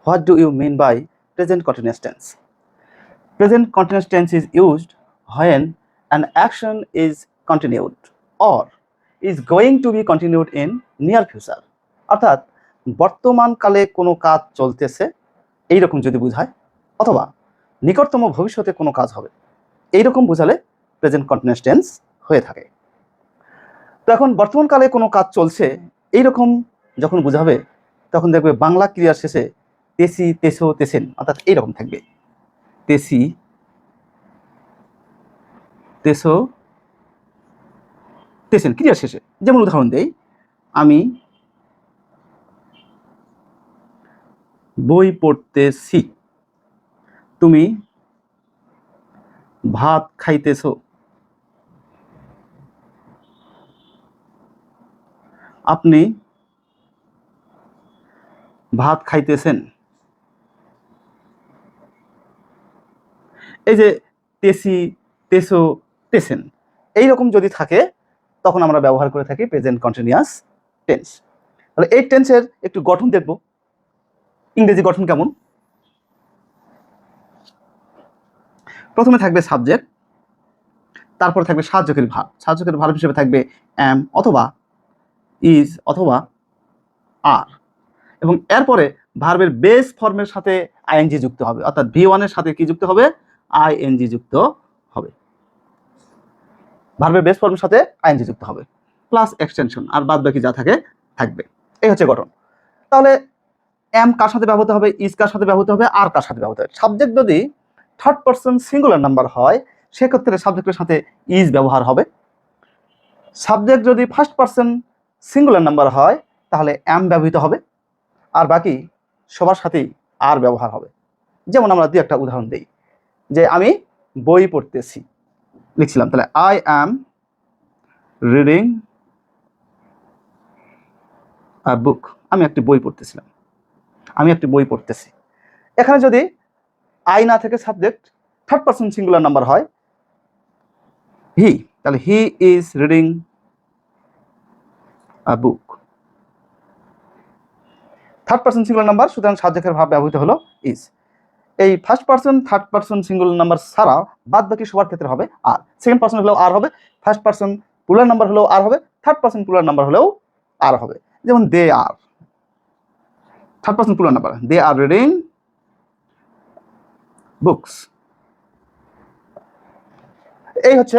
What do you mean by present continuous tense? Present continuous tense is used when an action is continued or is going to be continued in near future. অর্থাৎ বর্তমানকালে কোনো কাজ চলতেছে এইরকম যদি বোঝায়, অথবা নিকটতম ভবিষ্যতে কোনো কাজ হবে এইরকম বোঝালে প্রেজেন্ট কন্টিনিউয়াস টেন্স হয়ে থাকে। তো এখন বর্তমানকালে কোনো কাজ চলছে এইরকম যখন বোঝাবে তখন দেখবে বাংলা ক্রিয়ার শেষে তেসি, তেসো, তেসেন অর্থাৎ এইরকম থাকবে। তেসি, তেসো, তেসেন ক্রিয়ার শেষে। যেমন উদাহরণ দেই, আমি বই পড়তেছি, তুমি ভাত খাইতেছো, আপনি ভাত খাইতেছেন। এই যে তেসি, তেসো, তেসেন এইরকম যদি থাকে তখন আমরা ব্যবহার করে থাকি প্রেজেন্ট কন্টিনিউয়াস টেন্স। তাহলে এই টেন্সের একটু গঠন দেখব, ইংরেজি গঠন কেমন। প্রথমে থাকবে সাবজেক্ট, তারপর থাকবে সাহায্যকারী ভার্ব। সাহায্যকারী ভার্ব হিসেবে থাকবে অ্যাম অথবা ইজ অথবা আর, এবং এরপরে ভার্বের বেস ফর্মের সাথে আইএনজি যুক্ত হবে, অর্থাৎ V1 এর সাথে কি যুক্ত হবে, আইএনজি যুক্ত হবে। ভার্বের বেস ফর্মের সাথে আইএনজি যুক্ত হবে প্লাস এক্সটেনশন, আর বাদ বাকি যা থাকে থাকবে। এই হচ্ছে গঠন। তাহলে এম কার সাথে ব্যবহৃত হবে, ইজ কার সাথে ব্যবহৃত হবে, আর কার সাথে ব্যবহৃত হবে। সাবজেক্ট যদি থার্ড পারসন সিঙ্গুলার নাম্বার হয় সেক্ষেত্রে সাবজেক্টের সাথে ইজ ব্যবহার হবে। সাবজেক্ট যদি ফার্স্ট পারসন সিঙ্গুলার নাম্বার হয় তাহলে এম ব্যবহৃত হবে, আর বাকি সবার সাথেই আর ব্যবহার হবে। যেমন আমরা দুই একটা উদাহরণ দিই, যে আমি বই পড়তেছি লিখছিলাম, তাহলে আই অ্যাম রিডিং আ বুক। আমি একটি বই পড়তেছিলাম, আমি একটি বই পড়তেছি। এখানে যদি আই না থেকে subject third person singular number হয় হি, তাহলে he is reading a book. Third person singular number, সুতরাং সাবজেক্টের ভাব ব্যবহৃত হলো ইজ। এই first person third person singular number ছাড়া বাদ বাকি সবার ক্ষেত্রে হবে আর। সেকেন্ড পারসন হলেও আর হবে, ফার্স্ট পারসন প্লুরাল নাম্বার হলেও আর হবে, থার্ড পারসন প্লুরাল নাম্বার হলেও আর হবে। যেমন দে আর, third person plural number, they are reading books. এই হচ্ছে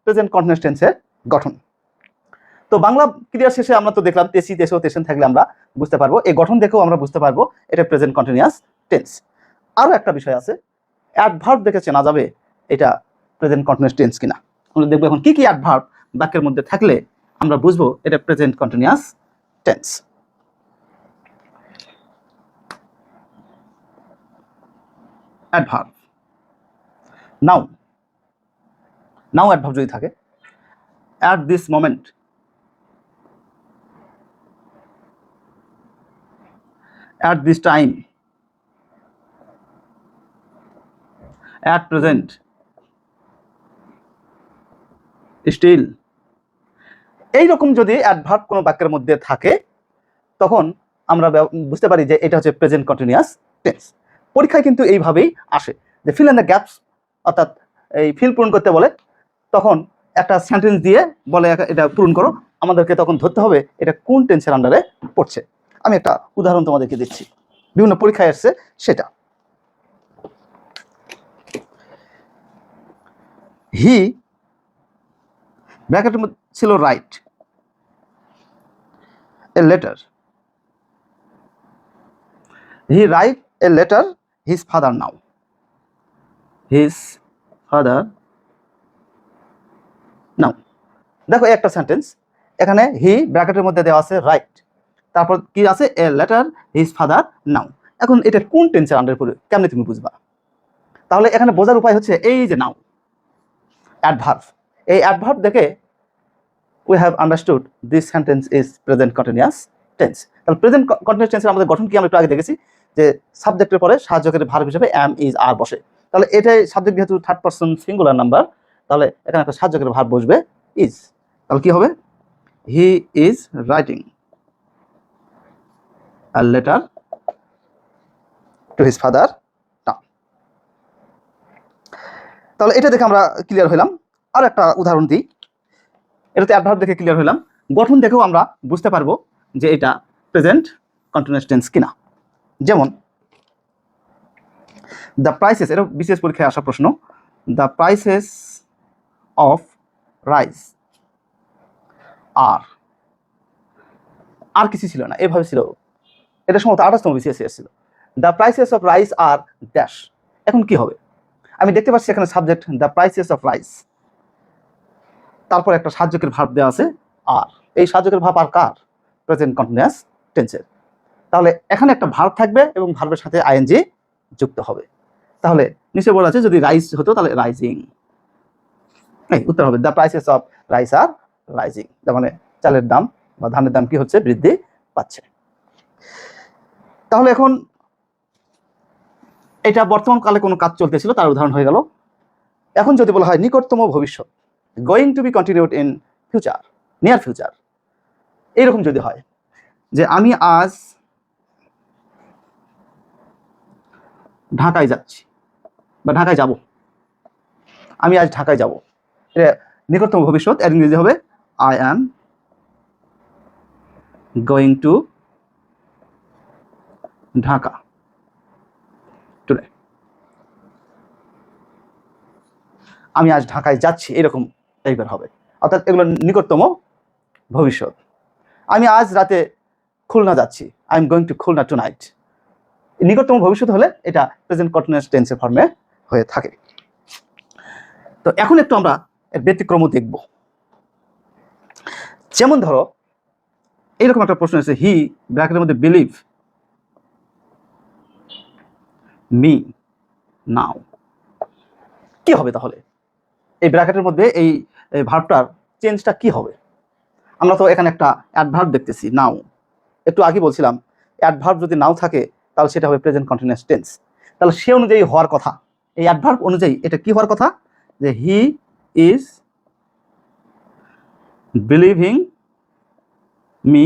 প্রেজেন্ট কন্টিনিউয়াস টেন্সের গঠন। তো বাংলা ক্রিয়ার শেষে আমরা তো দেখলাম তেসি, তেসো, তেসেন থাকলে আমরা বুঝতে পারবো, এই গঠন দেখেও আমরা বুঝতে পারবো এটা প্রেজেন্ট কন্টিনিউয়াস টেন্স। আরও একটা বিষয় আছে, অ্যাডভার্ব দেখে চেনা যাবে এটা প্রেজেন্ট কন্টিনিউয়াস টেন্স কিনা। আমরা দেখবো এখন কি কি অ্যাডভার্ব বাক্যের মধ্যে থাকলে আমরা বুঝবো এটা present continuous tense. Adverb, noun, now adverb যদি থাকে, at this moment, at this time, at present, still, এইরকম যদি অ্যাডভার্ব কোনো বাক্যের মধ্যে থাকে তখন আমরা বুঝতে পারি যে এটা হচ্ছে প্রেজেন্ট কন্টিনিউয়াস টেন্স। পরীক্ষায় কিন্তু এইভাবেই আসে যে ফিল ইন দ্য গ্যাপস, অর্থাৎ এই ফিল পূরণ করতে বলে, তখন একটা সেন্টেন্স দিয়ে বলে এটা পূরণ করো, আমাদেরকে তখন ধরতে হবে এটা কোন টেন্সের আন্ডারে পড়ছে। আমি একটা উদাহরণ তোমাদেরকে দিচ্ছি, বিভিন্ন পরীক্ষায় আসছে সেটা। হি ব্র্যাকেটের মধ্যে ছিল write a letter, he write a letter his father now, his father now. দেখো একটা সেন্টেন্স, এখানে হি ব্র্যাকেটের মধ্যে দেওয়া আছে রাইট, তারপর কি আছে এ লেটার হিজ ফাদার নাও। এখন এটা কোন টেন্সের আন্ডারে পড়ে কেমনে তুমি বুঝবা? তাহলে এখানে বোঝার উপায় হচ্ছে এই যে নাও অ্যাডভার্ব, এই অ্যাডভার্ব দেখে we have understood this sentence is present continuous tense। তাহলে প্রেজেন্ট কন্টিনিউয়াস টেন্সের আমাদের গঠন কি আমরা একটু আগে দেখেছি, যে সাবজেক্টের পরে সাহায্যকারী ভার্ব হিসেবে am is are বসে। তাহলে এটাই সাবজেক্ট যেহেতু থার্ড পারসন সিঙ্গুলার নাম্বার, তাহলে এখানে একটা সাহায্যকারী ভার্ব বসবে is। তাহলে কি হবে, he is writing a letter to his father town. তাহলে এটা দেখে আমরা ক্লিয়ার হইলাম। আর একটা উদাহরণ দিই, এটাতে অ্যাডভার্ব দেখে ক্লিয়ার হইলাম, গঠন দেখেও আমরা বুঝতে পারবো যে এটা প্রেজেন্ট কন্টিনিউয়াস টেন্স কিনা। যেমন দ্য প্রাইসেস, এটা বিশেষ পরীক্ষায় আসা প্রশ্ন, দ্য প্রাইসেস অফ রাইস আর কিছু ছিল না, এভাবে ছিল, এটা সম্ভবত 28তম বিসিএস ছিল। দ্য প্রাইসেস অফ রাইস আর ড্যাশ। এখন কি হবে? আমি দেখতে পাচ্ছি এখানে subject the prices of rice, তারপর একটা সাহায্যকের ভার্ব দেওয়া আছে আর, এই সাহায্যকের ভার্ব আর কার? প্রেজেন্ট কন্টিনিউয়াস টেন্সের। তাহলে এখানে একটা ভার্ব থাকবে এবং ভার্বের সাথে আইএনজি যুক্ত হবে। তাহলে নিচে বলা আছে যদি রাইস হতো তাহলে রাইজিং, এই উত্তর হবে the prices of rice are rising, তার মানে চালের দাম বা ধানের দাম কি হচ্ছে? বৃদ্ধি পাচ্ছে। তাহলে এখন এটা বর্তমান কালে কোনো কাজ চলতেছিল তার উদাহরণ হয়ে গেল। এখন যদি বলা হয় নিকটতম ভবিষ্যৎ, going to be continued in future, near future, এইরকম যদি হয় যে আমি আজ ঢাকায় যাচ্ছি বা ঢাকায় যাব, আমি আজ ঢাকায় যাব, এটা নিকটতম ভবিষ্যৎ, এর ইংরেজি হবে I am going to Dhaka today, আমি আজ ঢাকায় যাচ্ছি, এরকম টাইপের হবে, অর্থাৎ এগুলো নিকটতম ভবিষ্যৎ। আমি আজ রাতে খুলনা যাচ্ছি, I am going to Khulna tonight, নিকটতম ভবিষ্যৎ হলে এটা প্রেজেন্ট কন্টিনিউয়াস টেন্সের ফর্মে হয়ে থাকে। তো এখন একটু আমরা এর ব্যতিক্রম দেখব। যেমন ধরো এইরকম একটা প্রশ্ন আছে, হি ব্র্যাকেটের মধ্যে বিলিভ মি নাও, কি হবে তাহলে এই ব্র্যাকেটের মধ্যে এই ভার্বটার চেঞ্জটা কি হবে? আমরা তো এখানে একটা অ্যাডভার্ব দেখতেছি নাও, একটু আগে বলছিলাম অ্যাডভার্ব যদি নাও থাকে তাহলে সেটা হবে প্রেজেন্ট কন্টিনিউয়াস টেন্স। তাহলে সে অনুযায়ী হওয়ার কথা, এই অ্যাডভার্ব অনুযায়ী এটা কি হওয়ার কথা? যে he is believing me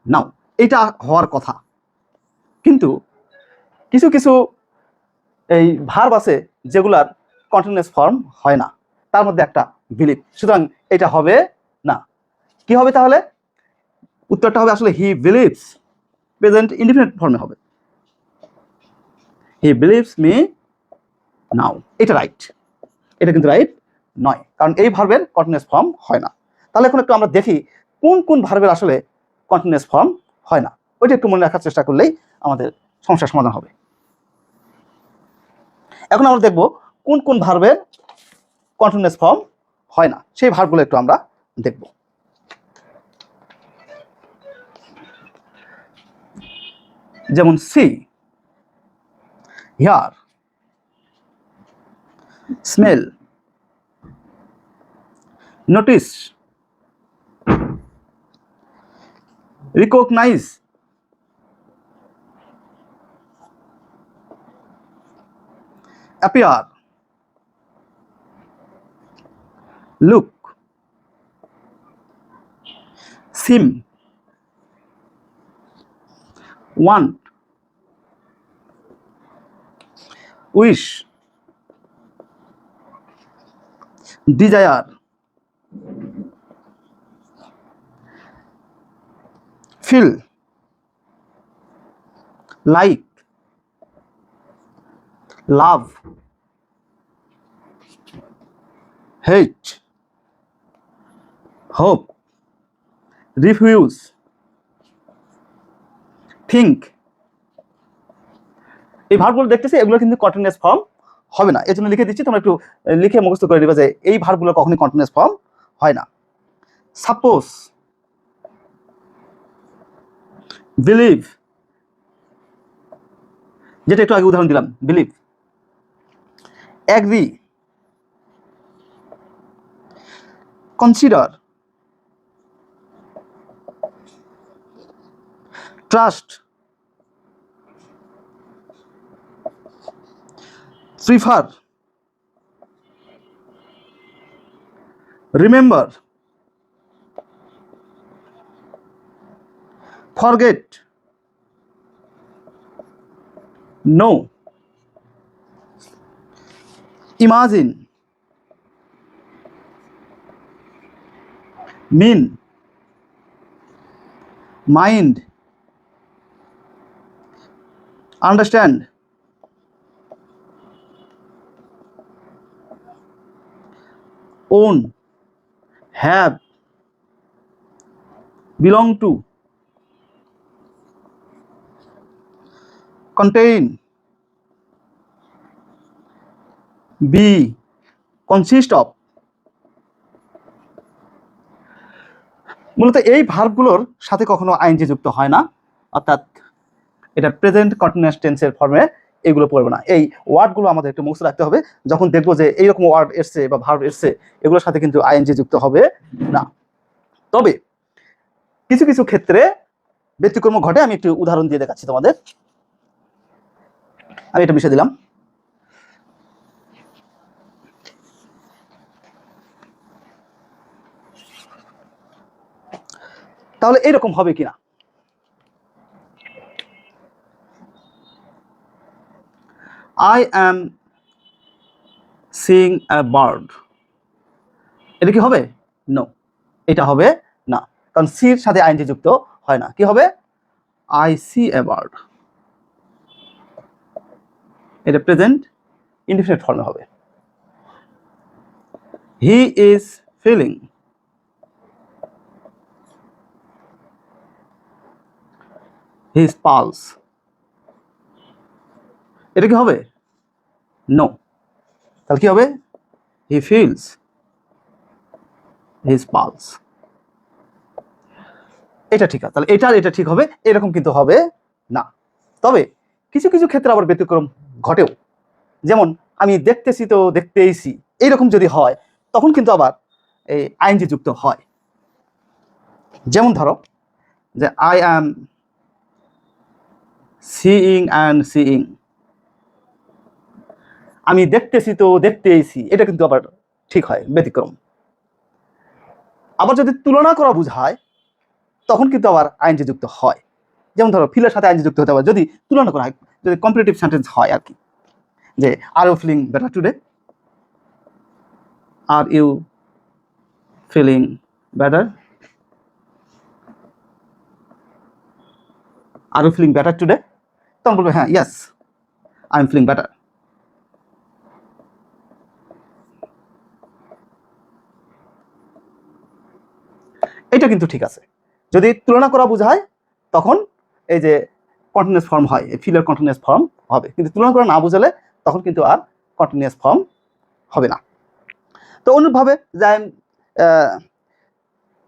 now, এটা হওয়ার কথা। কিন্তু কিছু কিছু এই ভার্ব আছে যেগুলার কন্টিনিউয়াস ফর্ম হয় না, তার মধ্যে একটা বিলিভ, সুতরাং এটা হবে না। কি হবে তাহলে? উত্তরটা হবে আসলে হি বিলিভস, প্রেজেন্ট ইনডিফিনিট ফর্মে হবে, হি বিলিভস মি নাও, এটা রাইট। এটা কিন্তু রাইট নয়, কারণ এই ভার্বের কন্টিনিউয়াস ফর্ম হয় না। তাহলে এখন একটু আমরা দেখি কোন কোন ভার্বের আসলে কন্টিনিউয়াস ফর্ম হয় না, ওইটা একটু মনে রাখার চেষ্টা করলেই আমাদের সমস্যার সমাধান হবে। এখন আমরা দেখব কোন কোন ভার্বের কন্টিনিউয়াস ফর্ম হয় না, সেই ভার্বগুলো একটু আমরা দেখব। যেমন see, hear, smell, notice, recognise, appear, look, seem, want, wish, desire, feel, like, love, hate, hope, refuse, think, এই ভার্বগুলো দেখতেছি, এগুলো কিন্তু কন্টিনিউয়াস ফর্ম হবে না, এর জন্য লিখে দিচ্ছি, তোমরা একটু লিখে মুখস্থ করে দিবা যে এই ভার্বগুলো কখনোই কন্টিনিউয়াস ফর্ম হয় না। সাপোজ, বিলিভ, যেটা একটু আগে উদাহরণ দিলাম, believe, agree, consider, trust, prefer, remember, forget, know, imagine, mean, mind, understand, own, have, belong to, contain, be, consist of। মূলত এই ভার্বগুলোর সাথে কখনো আইএনজি যুক্ত হয় না, অর্থাৎ এটা প্রেজেন্ট কন্টিনিউয়াস টেন্সের ফর্মে এগুলো পড়বে না। এই ওয়ার্ডগুলো আমাদের একটু মুখস্থ রাখতে হবে, যখন দেখবো যে এইরকম ওয়ার্ড এসছে বা ভার্ব এসছে এগুলোর সাথে কিন্তু আইএনজি যুক্ত হবে না। তবে কিছু কিছু ক্ষেত্রে ব্যতিক্রম ঘটে, আমি একটু উদাহরণ দিয়ে দেখাচ্ছি তোমাদের। আমি এটা মিশিয়ে দিলাম। তাহলে এরকম হবে কিনা, I am seeing a bird, এটা কি হবে? নো, এটা হবে না, কারণ সির সাথে আইএনজি যুক্ত হয় না। কি হবে? I see a bird, এটা প্রেজেন্ট ইনডিফিনিট ফর্মে হবে। He is feeling his pulse, এটা কি হবে? নো, তাহলে কি হবে? He feels his pulse, এটা ঠিক আছে। তাহলে এটা ঠিক হবে, এরকম কিন্তু হবে না। তবে কিছু কিছু ক্ষেত্রে আবার ব্যতিক্রম ঘটেও, যেমন আমি দেখতেছি তো দেখতেইছি, এইরকম যদি হয় তখন কিন্তু আবার এই আইএনজি যুক্ত হয়। যেমন ধরো যে I am seeing and seeing, আমি দেখতেছি তো দেখতেইছি, এটা কিন্তু আবার ঠিক হয়, ব্যতিক্রম। আবার যদি তুলনা করা বোঝায় তখন কিন্তু আবার আইএনজি যুক্ত হয়। যেমন ধরো ফিলের সাথে আইএনজি যুক্ত হতে পারে যদি তুলনা করা হয়, যদি কম্পারেটিভ সেন্টেন্স হয় আর কি, যে are you feeling better today, are you feeling better, are you feeling better today, তখন বলবে হ্যাঁ yes I am feeling better. এটা কিন্তু ঠিক আছে। যদি তুলনা করা বোঝায় তখন এই যে কন্টিনিউয়াস ফর্ম হয়, এই ফিলের কন্টিনিউয়াস ফর্ম হবে, কিন্তু তুলনা করা না বোঝালে তখন কিন্তু আর কন্টিনিউয়াস ফর্ম হবে না। তো অনুরূপভাবে যে আই এম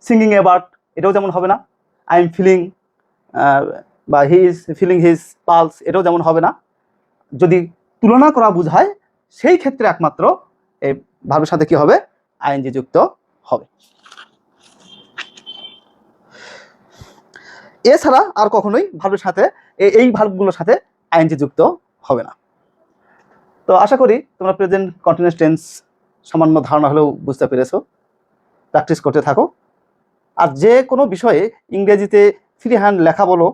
সিঙ্গিং অ্যাবাউট, এটাও যেমন হবে না। আই এম ফিলিং বা he is feeling his pulse, এটাও যেমন হবে না। যদি তুলনা করা বোঝায় সেই ক্ষেত্রে একমাত্র এই ভার্বের সাথে কি হবে? আইএনজি যুক্ত হবে। এছাড়া আর কখনোই ভার্বের সাথে এই ভার্বগুলোর সাথে আইএনজি যুক্ত হবে না। তো আশা করি তোমরা প্রেজেন্ট কন্টিনিউয়াস টেন্স সামান্য ধারণা হলেও বুঝতে পেরেছো। প্র্যাকটিস করতে থাকো। আর যে কোনো বিষয়ে ইংরেজিতে ফ্রি হ্যান্ড লেখা বলো,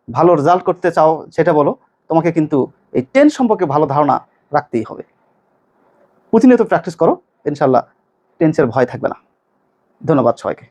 ভালো রেজাল্ট করতে চাও সেটা বলো, তোমাকে কিন্তু এই টেন্স সম্পর্কে ভালো ধারণা রাখতেই হবে। প্রতিনিয়ত প্র্যাকটিস করো, ইনশাল্লাহ টেন্সের ভয় থাকবে না। ধন্যবাদ সবাইকে।